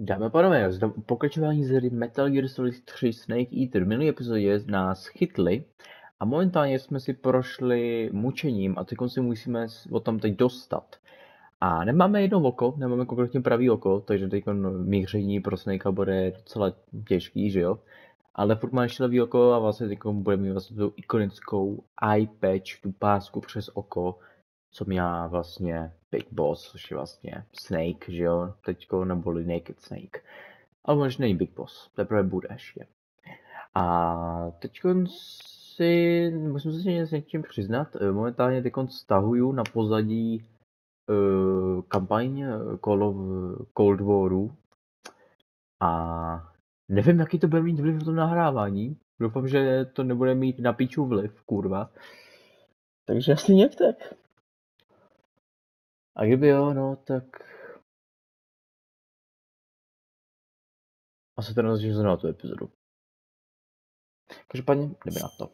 Dámy a pánové, pokračování z hry Metal Gear Solid 3 Snake Eater. V minulý epizodě nás chytli a momentálně jsme si prošli mučením a teď si musíme o tam teď dostat. A nemáme jedno oko, nemáme konkrétně pravý oko, takže teď míření pro Snakea bude docela těžký, že jo? Ale furt má ještě levý oko a vlastně teď budeme mít vlastně tu ikonickou eye patch, tu pásku přes oko, co měla vlastně Big Boss, což je vlastně Snake, že jo, teďko, neboli Naked Snake. Ale možná není Big Boss, teprve bude ještě. A teďko musím se s něčím přiznat, momentálně teďko stahuju na pozadí kampaň Cold Waru a nevím, jaký to bude mít vliv v tom nahrávání. Doufám, že to nebude mít na piču vliv, kurva. Takže asi nějak tak. A kdyby jo, no tak... Asi to nezříš na tu epizodu. Každopádně jdeme na to.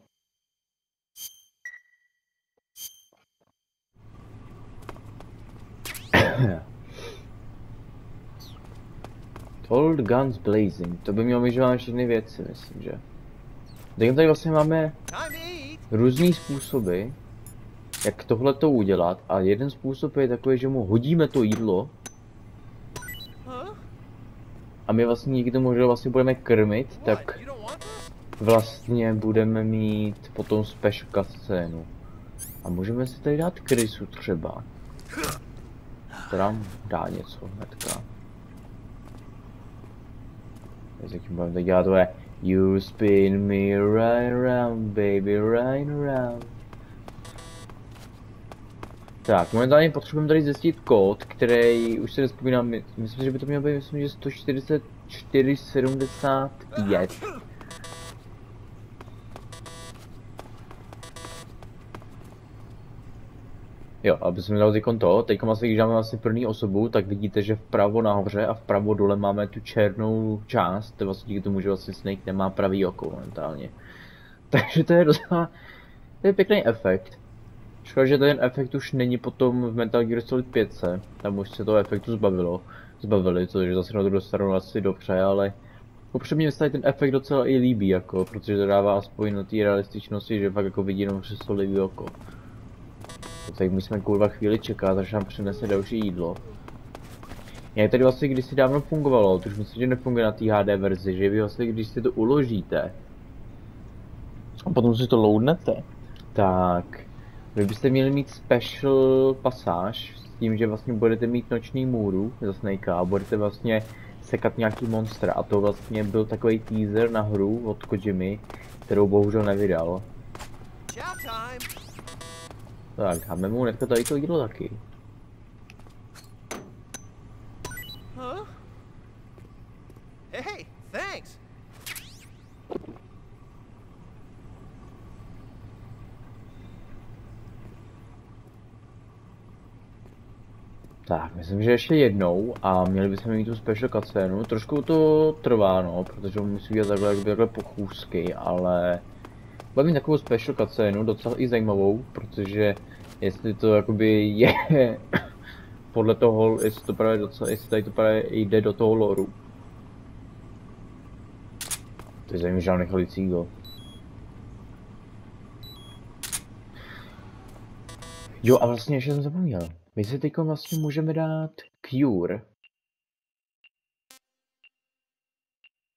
Old Guns Blazing, to by mělo vyžovat všechny věci, myslím, že. Tak tady vlastně máme různý způsoby, jak tohle to udělat, a jeden způsob je takový, že mu hodíme to jídlo a my vlastně díky tomu, že vlastně budeme krmit, tak vlastně budeme mít potom special cutscénu. A můžeme si tady dát krysu třeba. Která dá něco hnedka. Takže budeme teď dělat tohle. You spin me right around, baby, right around. Tak, momentálně potřebujeme tady zjistit kód, který už se nespomínám, myslím, že by to mělo být, myslím, že 144,75. Jo, aby jsme dali teď vlastně, když dáme vlastně první osobu, tak vidíte, že vpravo nahoře a vpravo dole máme tu černou část, to vlastně díky tomu, že vlastně Snake nemá pravý oko momentálně. Takže to je docela, to je pěkný efekt. Škoda, že ten efekt už není potom v Metal Gear Solid 5, tam už se toho efektu zbavili, což zase na druhou stranu asi dobře, ale upřímně se ten efekt docela i líbí, jako, protože to dává aspoň na té realističnosti, že fakt jako vidí jenom přes to levý oko. Tady musíme kurva chvíli čekat, až nám přinese další jídlo. Jak tady vlastně kdysi dávno fungovalo, to už myslím, že nefunguje na té HD verzi, že vy vlastně když si to uložíte a potom si to loadnete, tak vy byste měli mít special pasáž s tím, že vlastně budete mít noční můru za Snakea a budete vlastně sekat nějaký monster a to vlastně byl takový teaser na hru od Kojimy, kterou bohužel nevydal. Tak, dáme mu hnedka tady to jídlo taky. Hey, thanks. Tak, myslím, že ještě jednou a měli bychom mít tu special cutscénu. Trošku to trvá, no, protože musí být takhle pochůzky, ale bude mít takovou special cutscénu, docela i zajímavou, protože jestli to jakoby je podle toho, jestli to právě docela, jestli tady to právě jde do toho loru. To je zajímavý žádný chalicígo. Jo, a vlastně ještě jsem zapomněl. My si teď vlastně můžeme dát cure.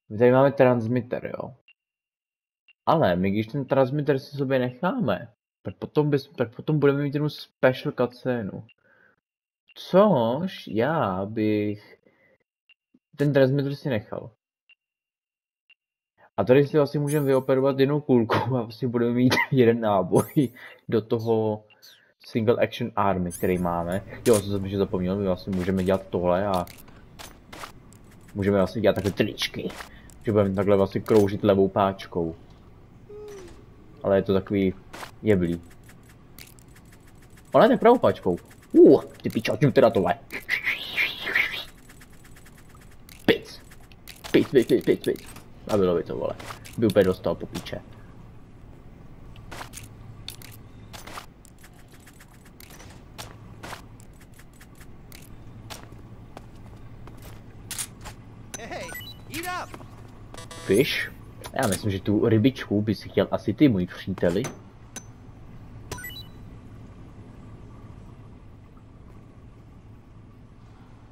My tady máme transmitter, jo. Ale my když ten transmitter si sobě necháme, tak potom budeme mít jednu special cutscénu. Což já bych ten transmitter si nechal. A tady si vlastně můžeme vyoperovat jednou kulku a vlastně budeme mít jeden náboj do toho single action army, který máme. Jo, co jsem ještě zapomněl, my vlastně můžeme dělat tohle a můžeme vlastně dělat takhle tričky. Že budeme takhle vlastně kroužit levou páčkou. Ale je to takový jeblý. Ale ne pravou páčkou. Ty pičo, tím teda tohle. Pic. A bylo by to, vole. By úplně dostal po piče. Eat up. Fish? Já myslím, že tu rybičku by si chtěl asi ty, můj příteli.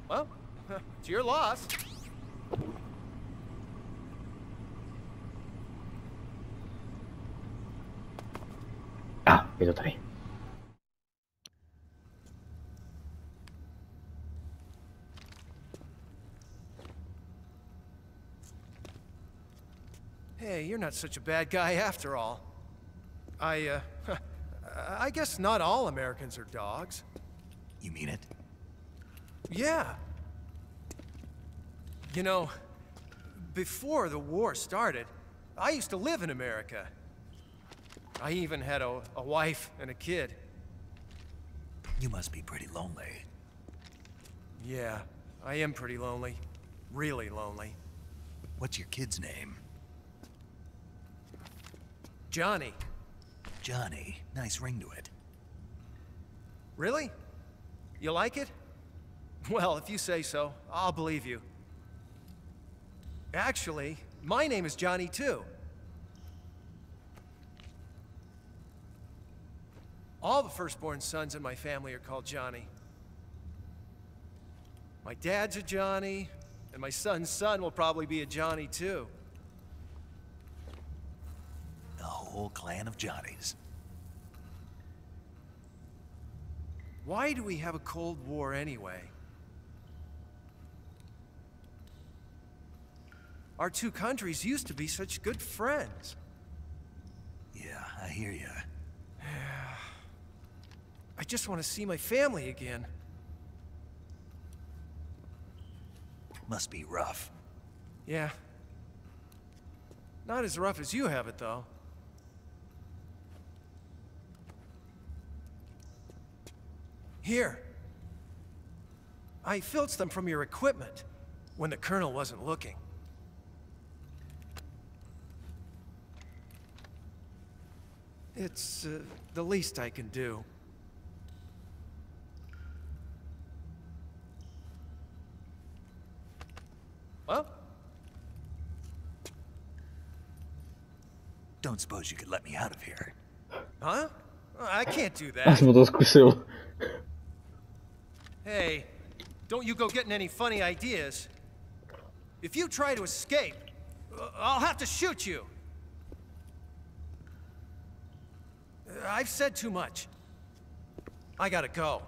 Well, it's your loss. Je to tady. Hey, you're not such a bad guy after all. I guess not all Americans are dogs. You mean it? Yeah. You know, before the war started, I used to live in America. I even had a wife and a kid. You must be pretty lonely. Yeah, I am pretty lonely. Really lonely. What's your kid's name? Johnny. Johnny. Nice ring to it. Really? You like it? Well, if you say so, I'll believe you. Actually, my name is Johnny too. All the firstborn sons in my family are called Johnny. My dad's a Johnny, and my son's son will probably be a Johnny too. The whole clan of Johnnies. Why do we have a Cold War anyway? Our two countries used to be such good friends. Yeah, I hear you. I just want to see my family again. Must be rough. Yeah. Not as rough as you have it, though. Here. I filched them from your equipment when the Colonel wasn't looking. It's the least I can do. Well? Don't suppose you could let me out of here? Huh? I can't do Já that. jsem to zkusil. Hey, don't you go getting any funny ideas. If you try to escape, I'll have to shoot you. I've said too much. I gotta go.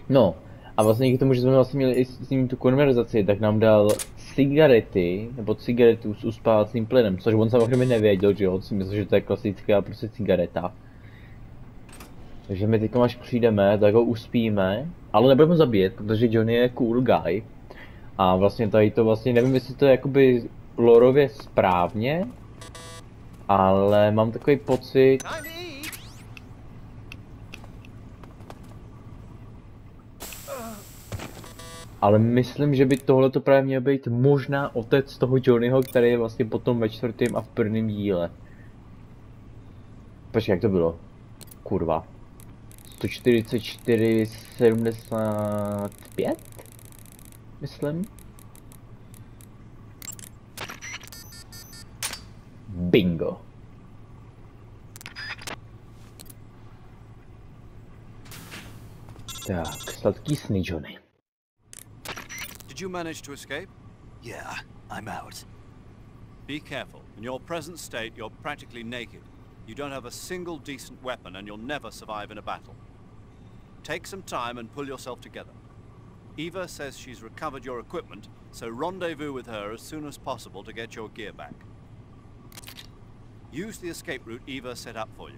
No, a vlastně k tomu, že jsme vlastně měli i s ním tu konverzaci, tak nám dal cigarety, nebo cigaretu s uspávacím plynem, což on samozřejmě nevěděl, že jo, si myslel, že to je klasická prostě cigareta. Takže my teď, až přijdeme, tak ho uspíme, ale nebudeme zabíjet, protože Johnny je cool guy. A vlastně tady to vlastně, nevím, jestli to je jakoby lorově správně, ale mám takový pocit... Ale myslím, že by tohleto právě měl být možná otec toho Johnnyho, který je vlastně potom ve 4. a v 1. díle. Počkej, jak to bylo? Kurva. 144,75? Myslím. Bingo. Tak, sladký sny, Johnny. Did you manage to escape? Yeah, I'm out. Be careful. In your present state, you're practically naked. You don't have a single decent weapon, and you'll never survive in a battle. Take some time and pull yourself together. Eva says she's recovered your equipment, so rendezvous with her as soon as possible to get your gear back. Use the escape route Eva set up for you.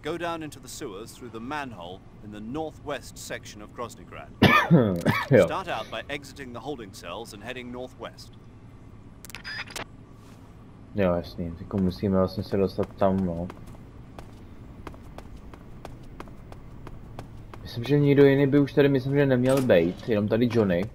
Go down into the sewers through the manhole in the northwest section of Groznygrad. Start out by exiting the holding cells and heading northwest. Jo, jasně, teď musíme vlastně se dostat tam, no. Myslím, že nikdo jiný by už tady, myslím, že neměl být, jenom tady Johnny.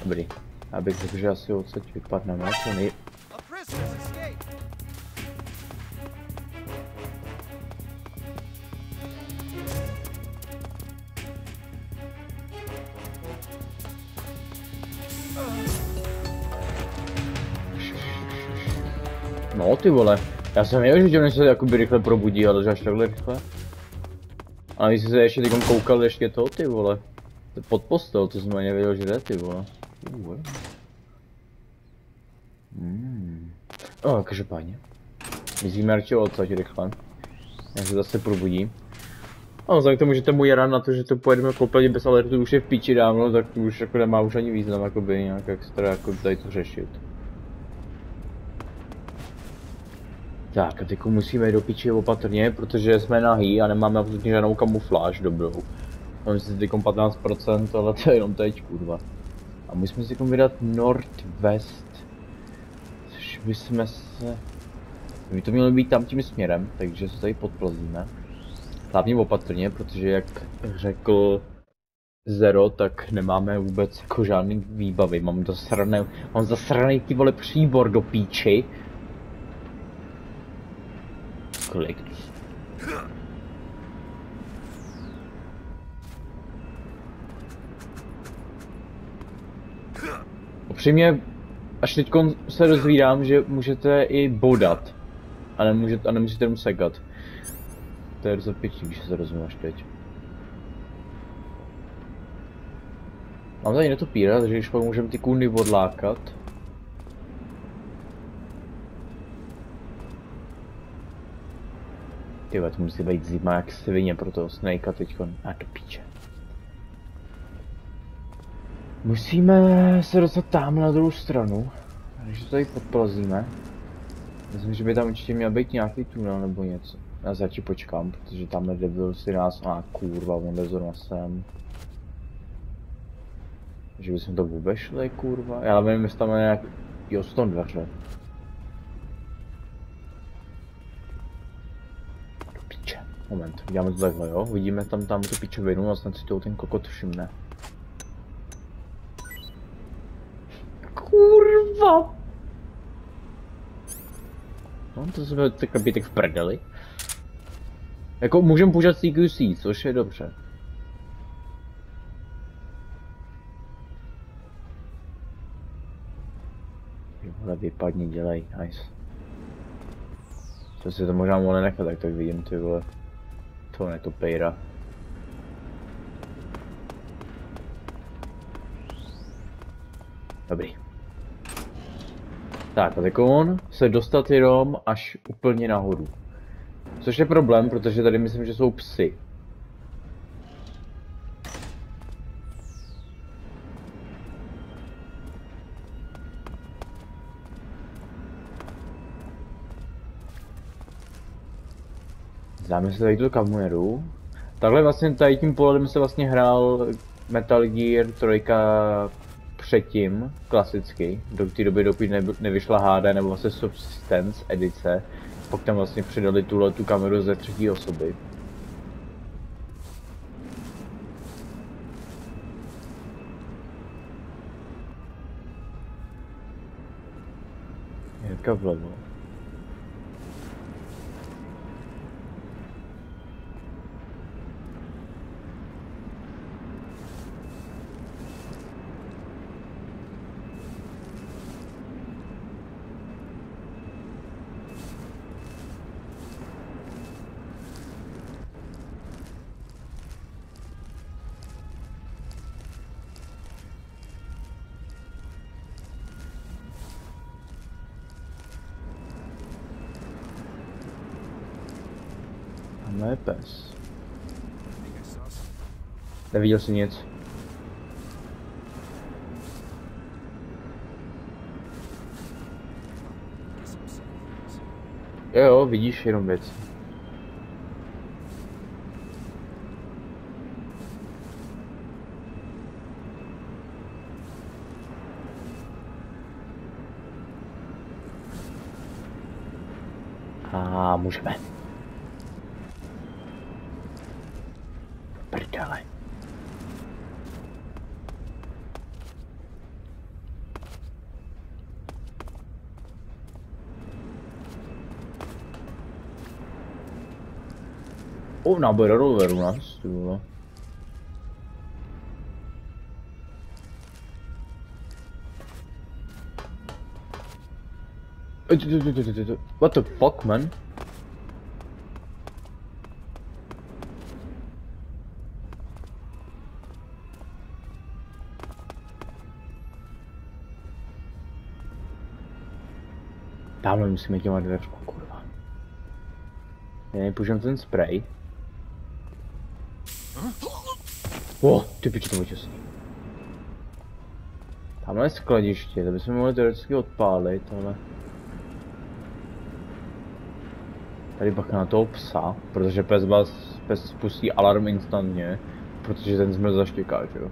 Dobrý. Abych řekl, že asi odsaď vypadneme, co nej... A prisoner's escape. No ty vole, já jsem věděl, že se jakoby rychle probudí, ale že až takhle rychle. A když jsi se ještě teďkom koukal ještě to, ty vole. Pod postel, to jsem ani nevěděl, že jde, ty vole. Každopádně. Myslíme radši odsaď rychle. Jak se zase probudí. A vzhledem k tomu, že ten můj ran na to, že to pojedeme kompletně bez alertu už je v píči dávno, tak to už jako nemá už ani význam, jakoby nějak extra jako tady to řešit. Tak a teď musíme jít do piči opatrně, protože jsme nahý a nemáme absolutně žádnou kamufláž dobrou. Máme si teď 15%, ale to je jenom teď, kurva. A musíme si vydat northwest. Což bychom se... by to mělo být tam tím směrem, takže se tady podplazíme. Hlavně opatrně, protože jak řekl Zero, tak nemáme vůbec jako žádný výbavy. Mám zasranej ty vole příbor do píči. Kolik? Upřímně, až teď se dozvídám, že můžete i bodat. A nemusíte jenom sekat. To je docela pěkný, když se rozumíš teď. Mám tady netopíra, takže když pak můžeme ty kundy odlákat. Tyhle, to musí být zima jak svině pro toho Snakea teďkon. A do píče. Musíme se dostat tam na druhou stranu. Takže to tady podplazíme. Myslím, že by tam určitě měl být nějaký tunel nebo něco. Já začít počkám, protože tam debil si nás... kurva, on jde zrovna sem. Že bychom to vůbec šli, kurva. Já nevím, jestli tam je nějak... Jo, jsou tam dveře. Do píče. Moment, uděláme to takhle, jo? Vidíme tam tu píčovinu a snad si to ten kokot všimne. Kurva! No, to jsme takhle být v prdeli. Jako můžeme použít CQC, což je dobře. Ale vypadni, dělej, nice. Co si to možná mohli nechat, tak vidím ty vole. To netopejra. Dobrý. Tak a teďkon se dostat jenom až úplně nahoru. Což je problém, protože tady myslím, že jsou psy. Dáme si tady tu kameru. Takhle vlastně tady tím pohledem se vlastně hrál Metal Gear 3 předtím, klasicky, do té doby, dokud nevyšla HD nebo vlastně Subsistence edice. Pak tam vlastně přidali tu kameru ze třetí osoby. Jirka vlevo. Tamhle je pes. Neviděl jsi nic? Jo, vidíš jenom věc. A můžeme. Prdele. náboj revolveru, nás, ty vole. What the fuck, man? Tamhle musíme těma dveřma, kurva. Nepoužijeme ten spray. Ty piči, to těsný. Tamhle je skladiště, to bychom mohli teoreticky odpálit, ale... Tady bacha na toho psa, protože pes spustí alarm instantně, protože ten zmrt zaštěká, že jo.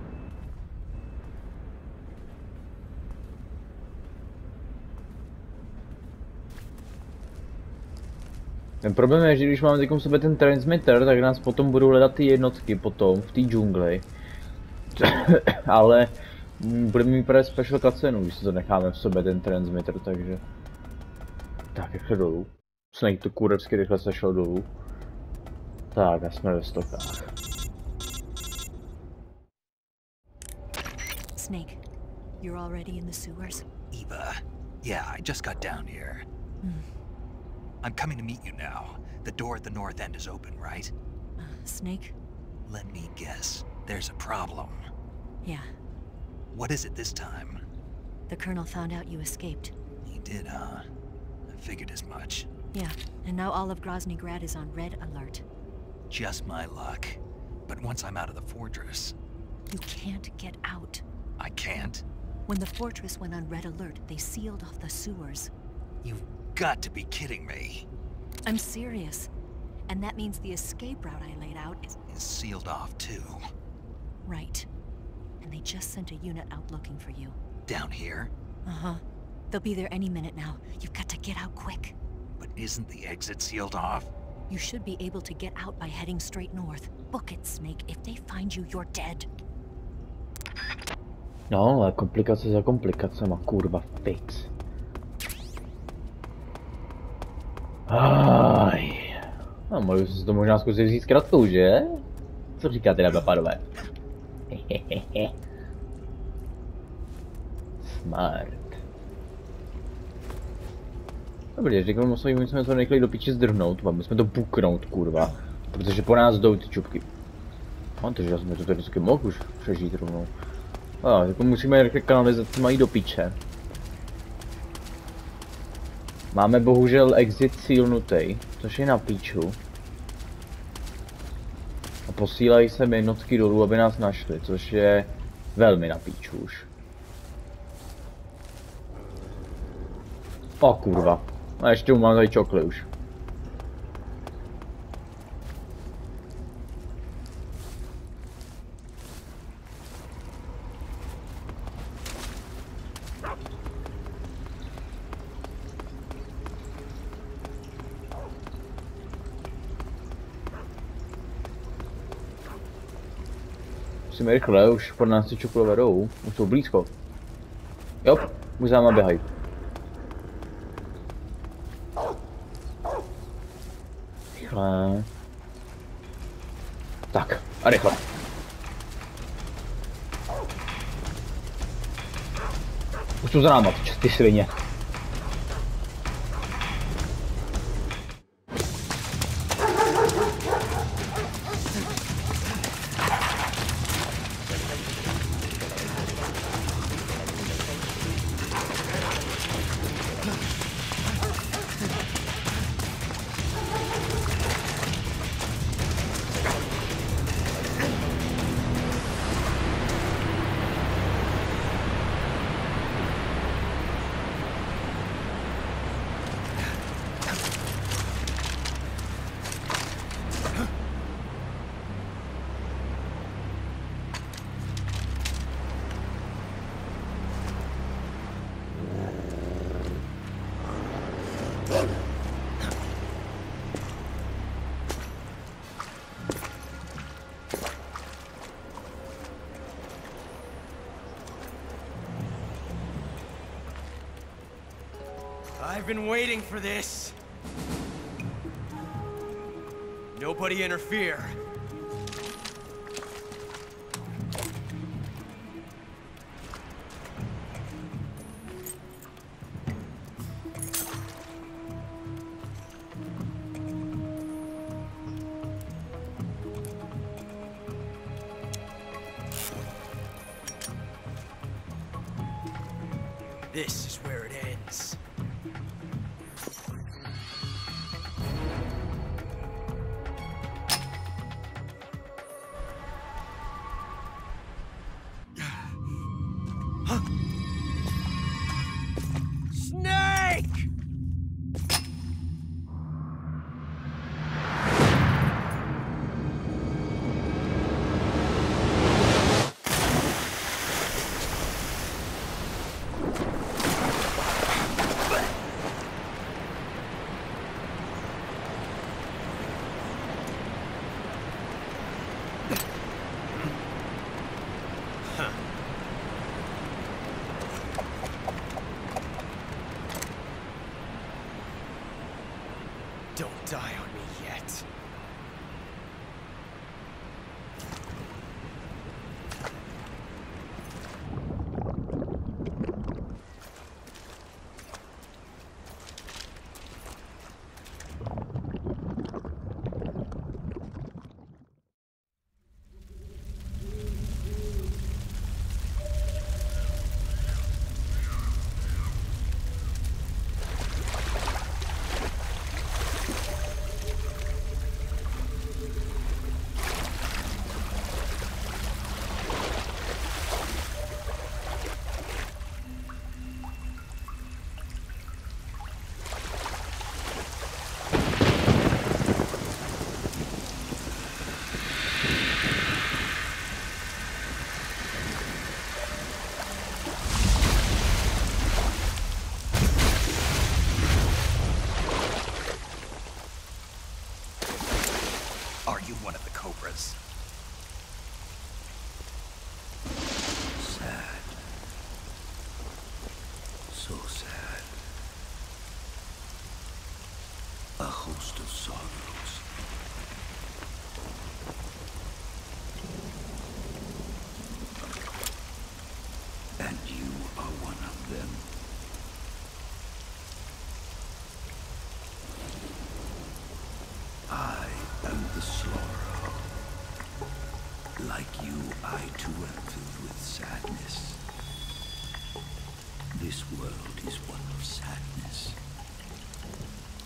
Ten problém je, že když máme teď sebe ten transmitter, tak nás potom budou hledat ty jednotky potom v té džungli. Ale budeme mít právě special cutscenu, když si to necháme v sobě ten transmitter, takže... Tak, rychle dolů. Snake to kurevsky rychle se šel dolů. Tak, a jsme ve stokách. Snake, you're already in the sewers? Eva, yeah, I just got down here. I'm coming to meet you now. The door at the north end is open, right? Snake? Let me guess. There's a problem. Yeah. What is it this time? The Colonel found out you escaped. He did, huh? I figured as much. Yeah, and now all of Grozny Grad is on red alert. Just my luck. But once I'm out of the fortress... You can't get out. I can't? When the fortress went on red alert, they sealed off the sewers. You've got to be kidding me. I'm serious. And that means the escape route I laid out is Sealed off too. right. And they just sent a unit out looking for you. Down here? Uh-huh. They'll be there any minute now. You've got to get out quick. But isn't the exit sealed off? You should be able to get out by heading straight north. Book it, Snake. If they find you, you're dead. No, ale komplikace za komplikacema, kurva, fix. No, mohli si to možná zkusit vzít zkratkou, že? Co říkáte, dáme pánové? Smart. Dobrý, řekl musíme to nechali do piči zdrhnout, musíme to buknout, kurva. Protože po nás jdou ty čupky. Takže já jsem to tady vždycky mohl už přežít rovnou. Tak musíme rychle kanalizaci mají do piče. Máme bohužel exit sealnutý, což je na píču. A posílají se jednotky dolů, aby nás našli, což je velmi na píču už. O kurva. A ještě mám tady čokly už. Musíme rychle, už pod nás ty čokolové vedou, už jsou blízko. Jo, už za náma běhají. Rychle. Tak, a rychle. Už jsou za náma, ty svině. I've been waiting for this. Nobody interfere. This is where it ends. Snake! Don't die on me yet. Are you one of the Cobras? Sad. So sad. A host of sorrows. And you are one of them. I am the Sorrow. Like you, I too am filled with sadness. This world is one of sadness.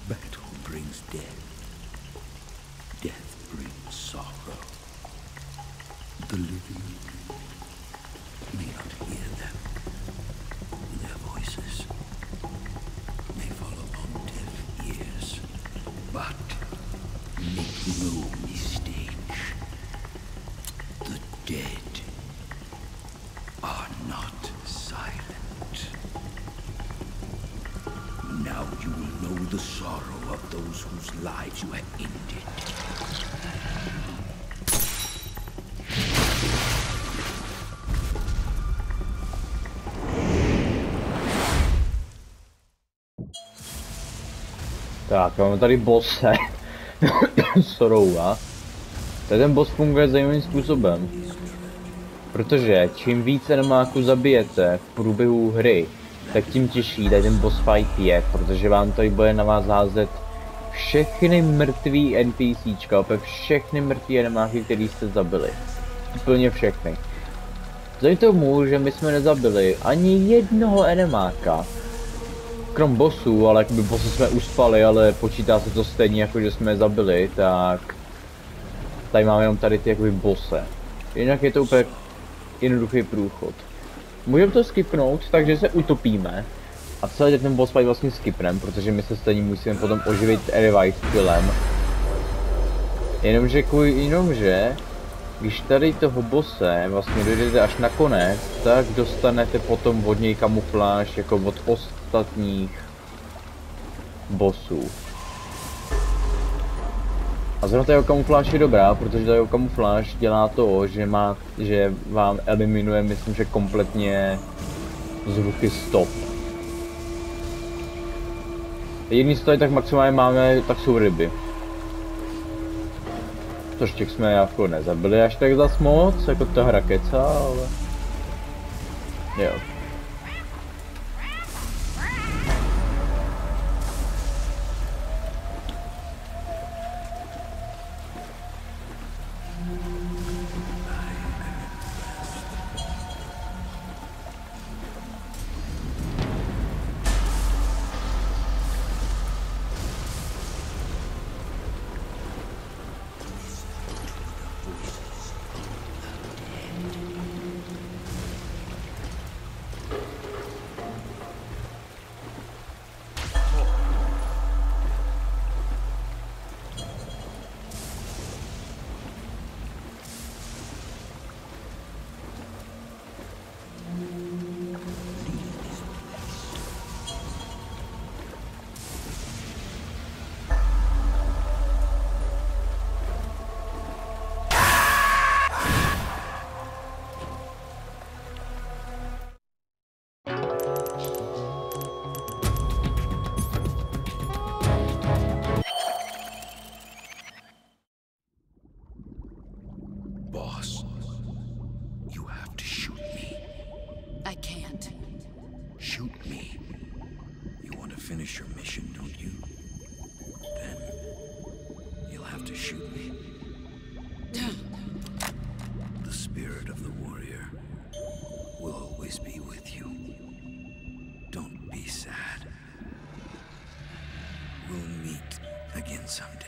Battle brings death. Death brings sorrow. The living may not hear them. Their voices may fall upon deaf ears. But make no mistake, the dead are not silent. Now you will know the sorrow of those whose lives you have ended. Tak, máme tady bosse. Sorrowa. Ten boss funguje zajímavým způsobem. Protože čím více enemáků zabijete v průběhu hry, tak tím těžší tady ten boss fight je, protože vám tady bude na vás házet všechny mrtvý NPCčka, opět všechny mrtvý enemáky, který jste zabili. Úplně všechny. Vzhledem tomu, že my jsme nezabili ani jednoho enemáka, krom bossů, ale jakoby bossy jsme uspali, ale počítá se to stejně jako že jsme je zabili, tak tady máme jenom tady ty jakoby bosse. Jinak je to úplně jednoduchý průchod. Můžeme to skipnout, takže se utopíme a celý ten boss fight vlastně skipneme, protože my se stejně musíme potom oživit revive skillem. Jenomže, když tady toho bosse vlastně dojdete až na konec, tak dostanete potom od něj kamufláž jako od ostatních bossů. A zrovna ta jeho kamufláž je dobrá, protože ta jeho kamufláž dělá to, že vám eliminuje, myslím, že kompletně zvuky stop. Jediný, co tady tak maximálně máme, tak jsou ryby. Což těch jsme jako nezabili až tak zas moc, jako ta hra kecá, ale... Jo. Boss, you have to shoot me. I can't. Shoot me. You want to finish your mission, don't you? Then you'll have to shoot me. The spirit of the warrior will always be with you. Don't be sad. We'll meet again someday.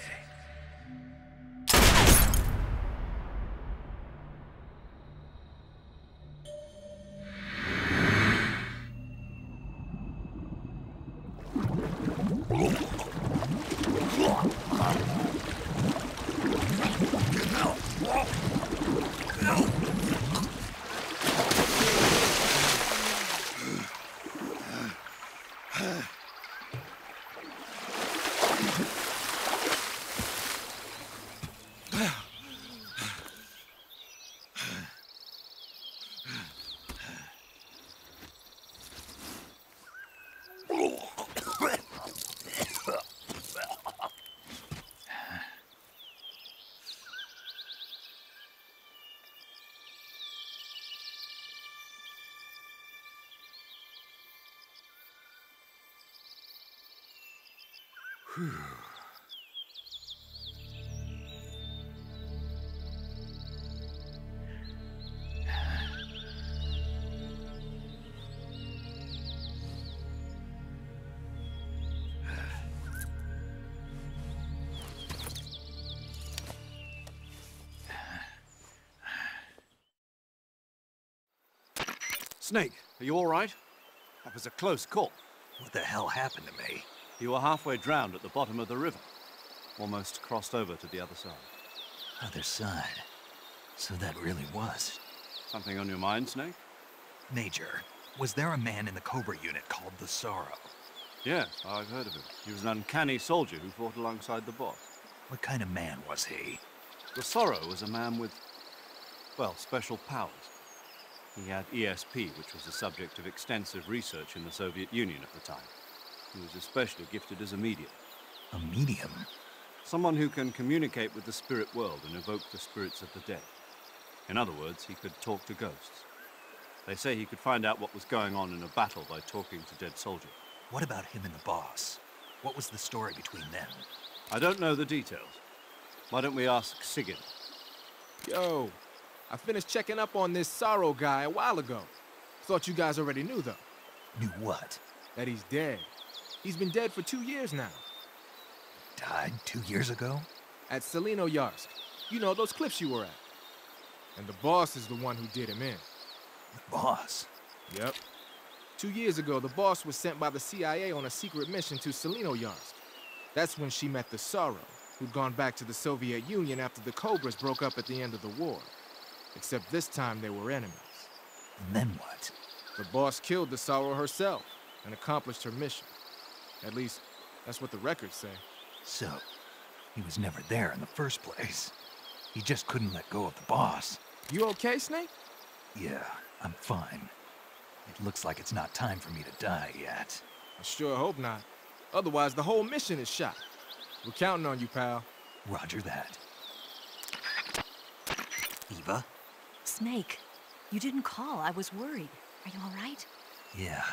Snake, are you all right? That was a close call. What the hell happened to me? You were halfway drowned at the bottom of the river. Almost crossed over to the other side. Other side. So that really was. Something on your mind, Snake? Major, was there a man in the Cobra unit called the Sorrow? Yes, I've heard of him. He was an uncanny soldier who fought alongside the boss. What kind of man was he? The Sorrow was a man with, well, special powers. He had ESP, which was the subject of extensive research in the Soviet Union at the time. He was especially gifted as a medium. A medium? Someone who can communicate with the spirit world and evoke the spirits of the dead. In other words, he could talk to ghosts. They say he could find out what was going on in a battle by talking to dead soldiers. What about him and the boss? What was the story between them? I don't know the details. Why don't we ask Sigurd? Yo, I finished checking up on this Sorrow guy a while ago. Thought you guys already knew, though. Knew what? That he's dead. He's been dead for 2 years now. Died 2 years ago? At Selino-Yarsk. You know, those cliffs you were at. And the boss is the one who did him in. The boss? Yep. 2 years ago, the boss was sent by the CIA on a secret mission to Selino-Yarsk. That's when she met the Sorrow, who'd gone back to the Soviet Union after the Cobras broke up at the end of the war. Except this time they were enemies. And then what? The boss killed the Sorrow herself and accomplished her mission. At least, that's what the records say. So, he was never there in the first place. He just couldn't let go of the boss. You okay, Snake? Yeah, I'm fine. It looks like it's not time for me to die yet. I sure hope not. Otherwise, the whole mission is shot. We're counting on you, pal. Roger that. Eva? Snake, you didn't call. I was worried. Are you all right? Yeah,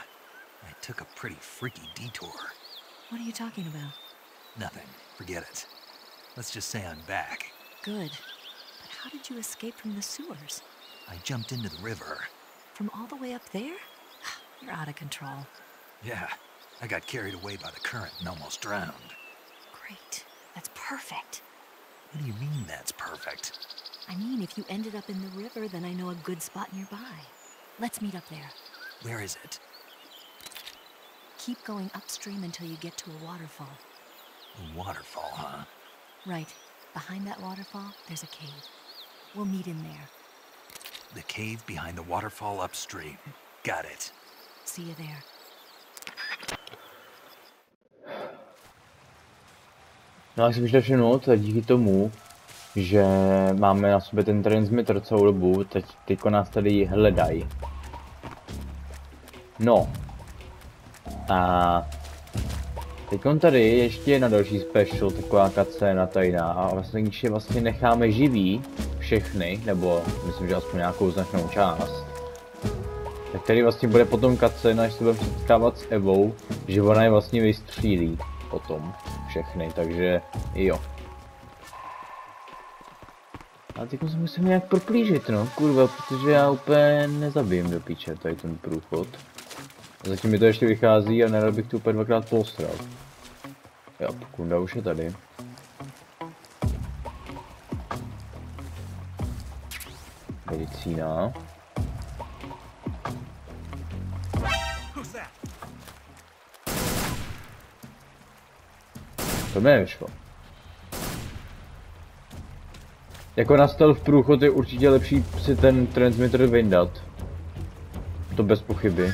I took a pretty freaky detour. What are you talking about? Nothing. Forget it. Let's just say I'm back. Good. But how did you escape from the sewers? I jumped into the river. From all the way up there? You're out of control. Yeah, I got carried away by the current and almost drowned. Great. That's perfect. What do you mean that's perfect? I mean, if you ended up in the river, then I know a good spot nearby. Let's meet up there. Where is it? Keep going upstream until you get to a waterfall. A waterfall, huh? Right. Behind that waterfall, there's a cave. We'll meet in there. The cave behind the waterfall upstream. Got it. See you there. No a jsem šel všimnout, díky tomu, že máme na sobě ten transmitter celou dobu, teďko nás tady hledají. No. A teďkon tady ještě jedna další special, taková cutscéna tajná a vlastně když je vlastně necháme živý všechny, nebo myslím, že aspoň nějakou značnou část, tak tady vlastně bude potom cutscéna, až se budeme setkávat s Evou, že ona je vlastně vystřílí potom všechny, takže jo. A teď se musím nějak proplížit, no, kurva, protože já úplně nezabijem do píče tady ten průchod. A zatím mi to ještě vychází a nerad bych to úplně dvakrát postral. Jo, kunda už je tady. Medicína. To mi nevyšlo. Jako nastal v průchod je určitě lepší si ten transmitter vyndat. To bez pochyby.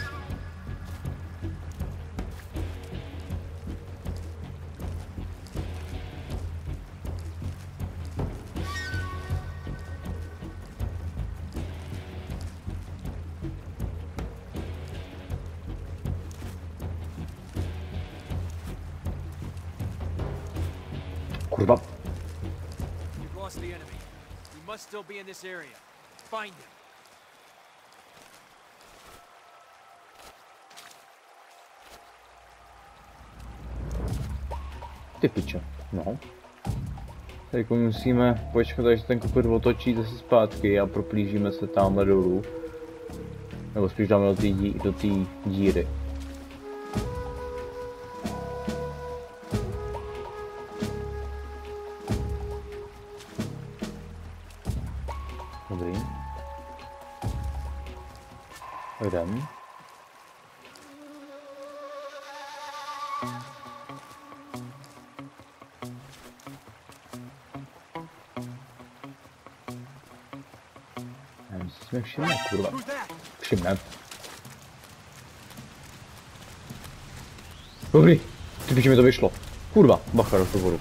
Kurva. You've lost the enemy. He must still be in this area. Find him. Ty piče, no. Teď musíme počkat, až ten kopec otočí zase zpátky a proplížíme se tamhle dolů. Nebo spíš dáme do té díry. Dobrý. Jdem. Jsme všimne, kurva. Všimne. Dobrý. Ty piči mi to vyšlo. Kurva, bacha do vodu.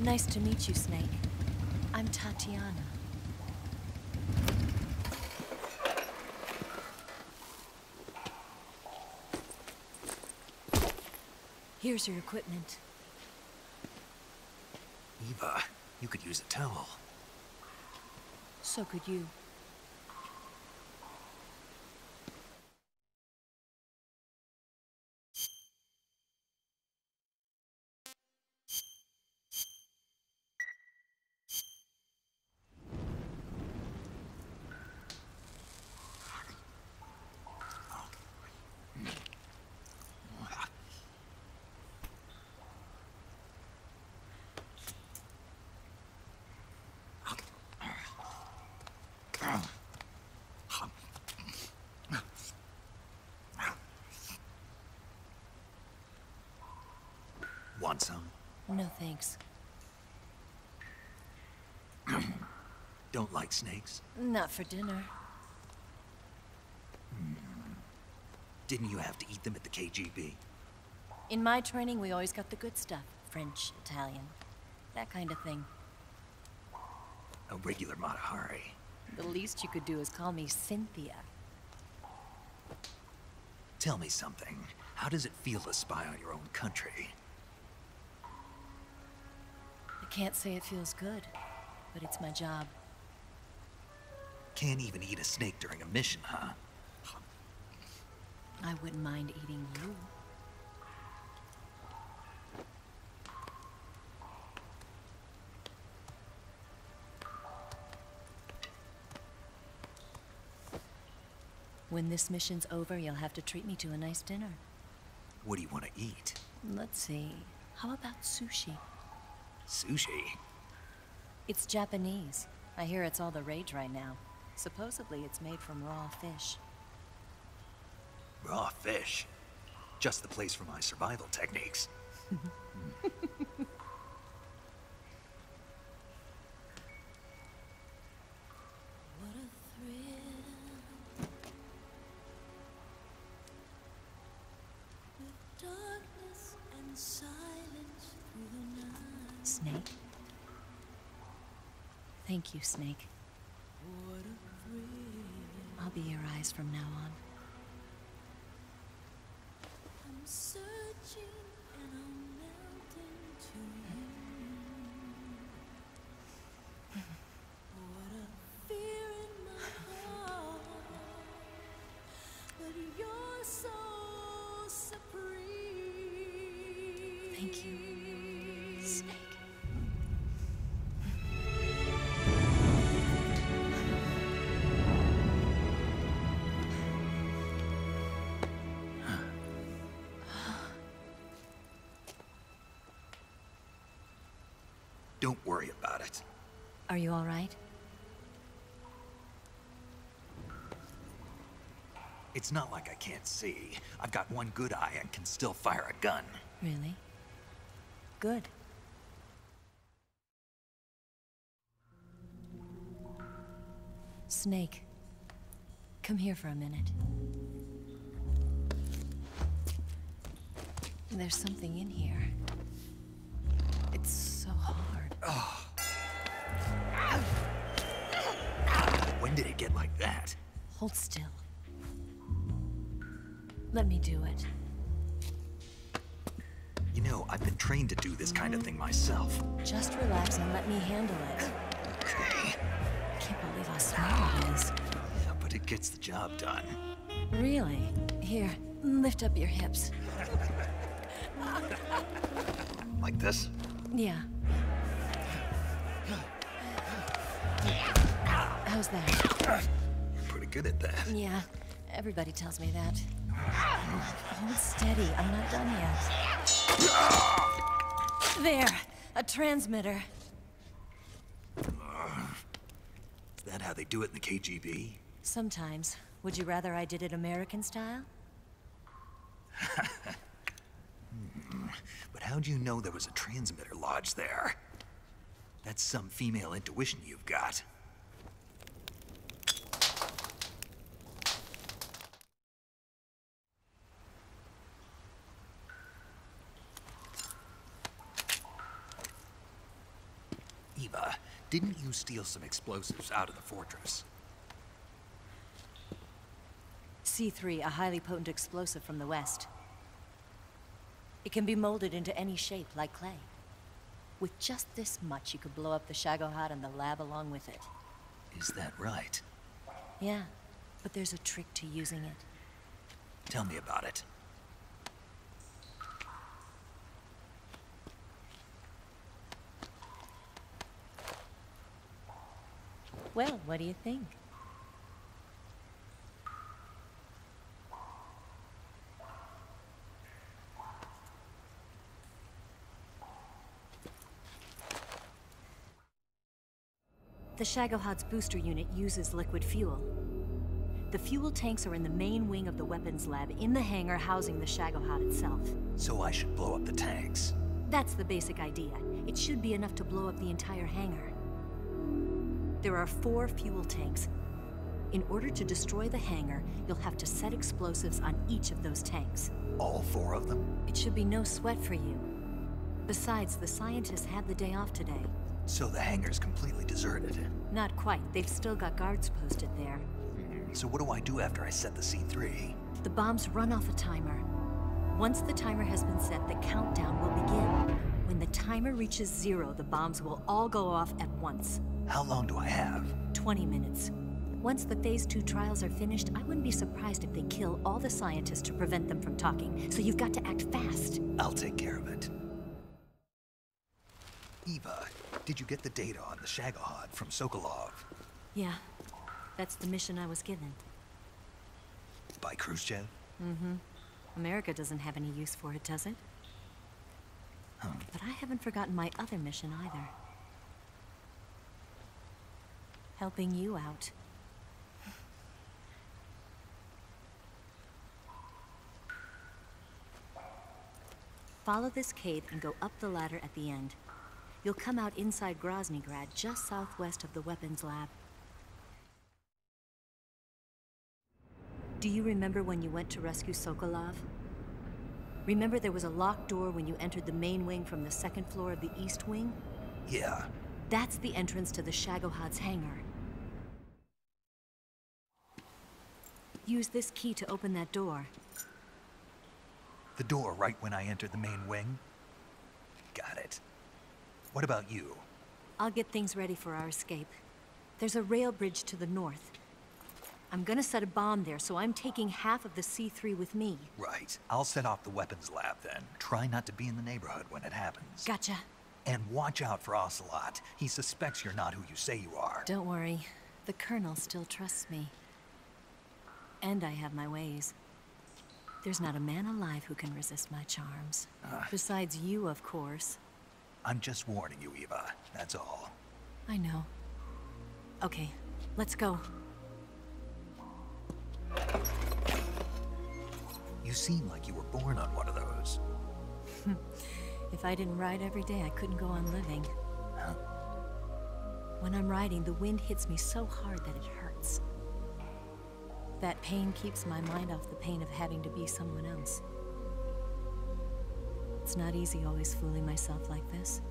Nice to meet you, Snake. I'm Tatiana. Here's your equipment. Eva, you could use a towel. So could you. want some? No thanks. Don't like snakes? Not for dinner. Didn't you have to eat them at the KGB? In my training, we always got the good stuff. French, Italian, that kind of thing. A regular Matahari. The least you could do is call me Cynthia. Tell me something. How does it feel to spy on your own country? I can't say it feels good, but it's my job. Can't even eat a snake during a mission, huh? I wouldn't mind eating you. When this mission's over, you'll have to treat me to a nice dinner. What do you want to eat? Let's see. How about sushi? Sushi? It's Japanese. I hear it's all the rage right now. Supposedly, it's made from raw fish. Raw fish? Just the place for my survival techniques. Snake? Thank you, Snake. I'll be your eyes from now on. I'm searching and I'm melting to you. What a fear in my heart, but you're so supreme. Thank you, Snake. Don't worry about it. Are you all right? It's not like I can't see. I've got one good eye and can still fire a gun. Really? Good. Snake, come here for a minute. There's something in here. It's so hard. When did it get like that? Hold still. Let me do it. You know, I've been trained to do this kind of thing myself. Just relax and let me handle it. Okay. I can't believe how small it is. Yeah, but it gets the job done. Really? Here, lift up your hips. Like this? Yeah. How's that? You're pretty good at that. Yeah, everybody tells me that. Hold steady, I'm not done yet. There, a transmitter. Is that how they do it in the KGB? Sometimes. Would you rather I did it American style? But how'd you know there was a transmitter lodged there? That's some female intuition you've got. Eva, didn't you steal some explosives out of the fortress? C3, a highly potent explosive from the west. It can be molded into any shape, like clay. With just this much, you could blow up the Shagohod and the lab along with it. Is that right? Yeah, but there's a trick to using it. Tell me about it. Well, what do you think? The Shagohod's booster unit uses liquid fuel. The fuel tanks are in the main wing of the weapons lab in the hangar housing the Shagohod itself. So I should blow up the tanks. That's the basic idea. It should be enough to blow up the entire hangar. There are 4 fuel tanks. In order to destroy the hangar, you'll have to set explosives on each of those tanks. All 4 of them? It should be no sweat for you. Besides, the scientists had the day off today. So the hangar's completely deserted. Not quite. They've still got guards posted there. So what do I do after I set the C3? The bombs run off a timer. Once the timer has been set, the countdown will begin. When the timer reaches 0, the bombs will all go off at once. How long do I have? 20 minutes. Once the Phase 2 trials are finished, I wouldn't be surprised if they kill all the scientists to prevent them from talking. So you've got to act fast. I'll take care of it. Eva, did you get the data on the Shagohod from Sokolov? Yeah, that's the mission I was given. By Khrushchev? Mm-hmm. America doesn't have any use for it, does it? But I haven't forgotten my other mission either. Helping you out. Follow this cave and go up the ladder at the end. You'll come out inside Groznygrad, just southwest of the weapons lab. Do you remember when you went to rescue Sokolov? Remember there was a locked door when you entered the main wing from the 2nd floor of the East Wing? Yeah. That's the entrance to the Shagohod's hangar. Use this key to open that door. The door right when I entered the main wing? Got it. What about you? I'll get things ready for our escape. There's a rail bridge to the north. I'm gonna set a bomb there, so I'm taking half of the C3 with me. Right. I'll set off the weapons lab then. Try not to be in the neighborhood when it happens. Gotcha. And watch out for Ocelot. He suspects you're not who you say you are. Don't worry. The Colonel still trusts me. And I have my ways. There's not a man alive who can resist my charms. Besides you, of course. I'm just warning you, Eva. That's all. I know. Okay, let's go. You seem like you were born on one of those. If I didn't ride every day, I couldn't go on living. Huh? When I'm riding, the wind hits me so hard that it hurts. That pain keeps my mind off the pain of having to be someone else. It's not easy always fooling myself like this.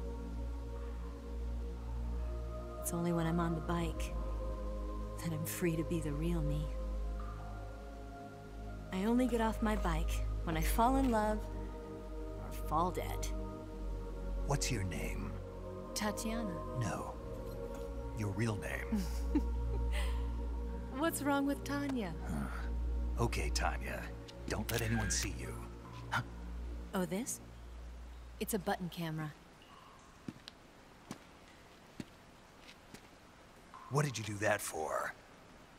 It's only when I'm on the bike that I'm free to be the real me. I only get off my bike when I fall in love or fall dead. What's your name? Tatiana. No. Your real name. What's wrong with Tanya? Okay, Tanya. Don't let anyone see you. Oh, this? It's a button camera. What did you do that for?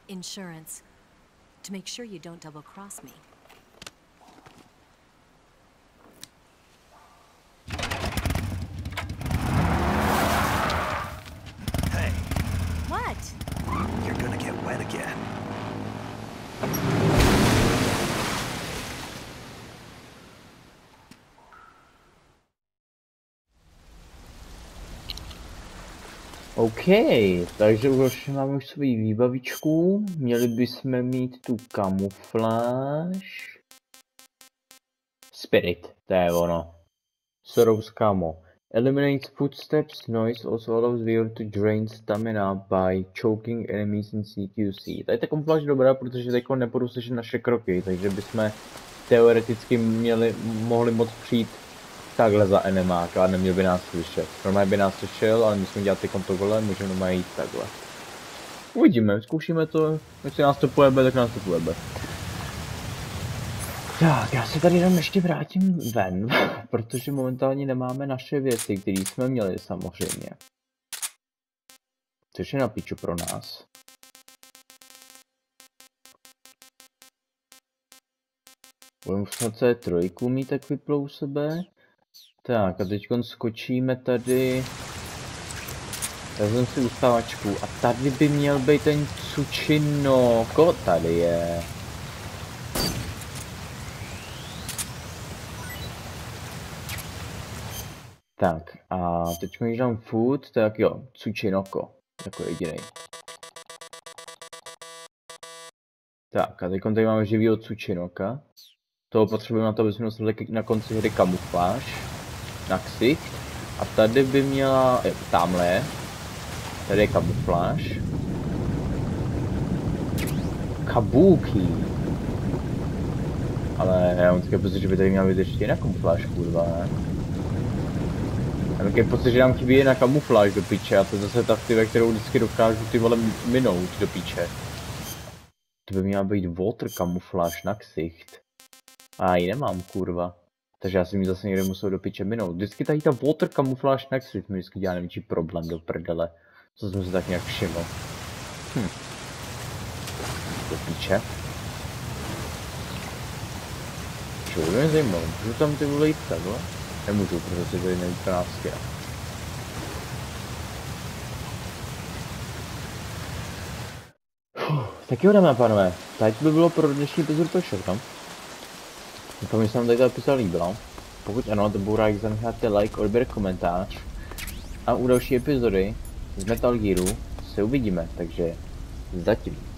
Insurance. To make sure you don't double-cross me. Hey. What? You're gonna get wet again. OK, takže už máme už svou výbavičku, měli bychom mít tu kamufláž. Spirit, to je ono. Sorrow's camo. Eliminates footsteps, noise, also allows viewer to drain stamina by choking enemies in CQC. Tady ta kamufláž je dobrá, protože teď nepůjdu slyšet naše kroky, takže bychom teoreticky mohli moc přijít takhle za enemáka a neměl by nás slyšet. Normálně by nás slyšel, ale musíme dělat ty tohle, můžeme normálně jít takhle. Uvidíme, zkoušíme to, jestli nás to pojebe, tak nás to pojebe. Tak, já se tady jenom ještě vrátím ven, protože momentálně nemáme naše věci, které jsme měli samozřejmě. Což je na piču pro nás. Budeme snad C3 mít tak vyplou u sebe. Tak a teď skočíme tady. Vezmeme si ustávačku a tady by měl být ten Tsuchinoko, tady je. Tak a teď když dám food, tak jo, cučinoko, jako jediný. Tak a teď tady máme živýho cučinoka. Toho potřebujeme na to, aby jsme nosili na konci hry kamufláž. Na ksicht. A tady by měla, tamhle, tady je kamufláž. Kabuki. Ale já mám takový pocit, že by tady měla být ještě jedna kamufláž, kurva, ne? Já mám takový pocit, že nám chybí jedna kamufláž do piče a to je zase ta ve kterou vždycky dokážu ty vole minout do piče. To by měla být water kamufláž na ksicht. A ji nemám, kurva. Takže já si mi zase někde musel do piče minout. Vždycky tady ta water kamufláž na ksicht mi vždycky dělá největší problém do prdele. Co jsem si tak nějak všiml. Do piče. Čo, by mě zajímalo, můžu tam ty vole jít takhle? Nemůžu, protože tady není 14. Tak jo, dámy a pánové, tady by bylo pro dnešní epizodu to všechno. Doufám, že se vám tady ta epizoda líbila. Pokud ano, to budu rád, když zanecháte like, odběr, komentář. A u další epizody z Metal Gearu se uvidíme, takže zatím.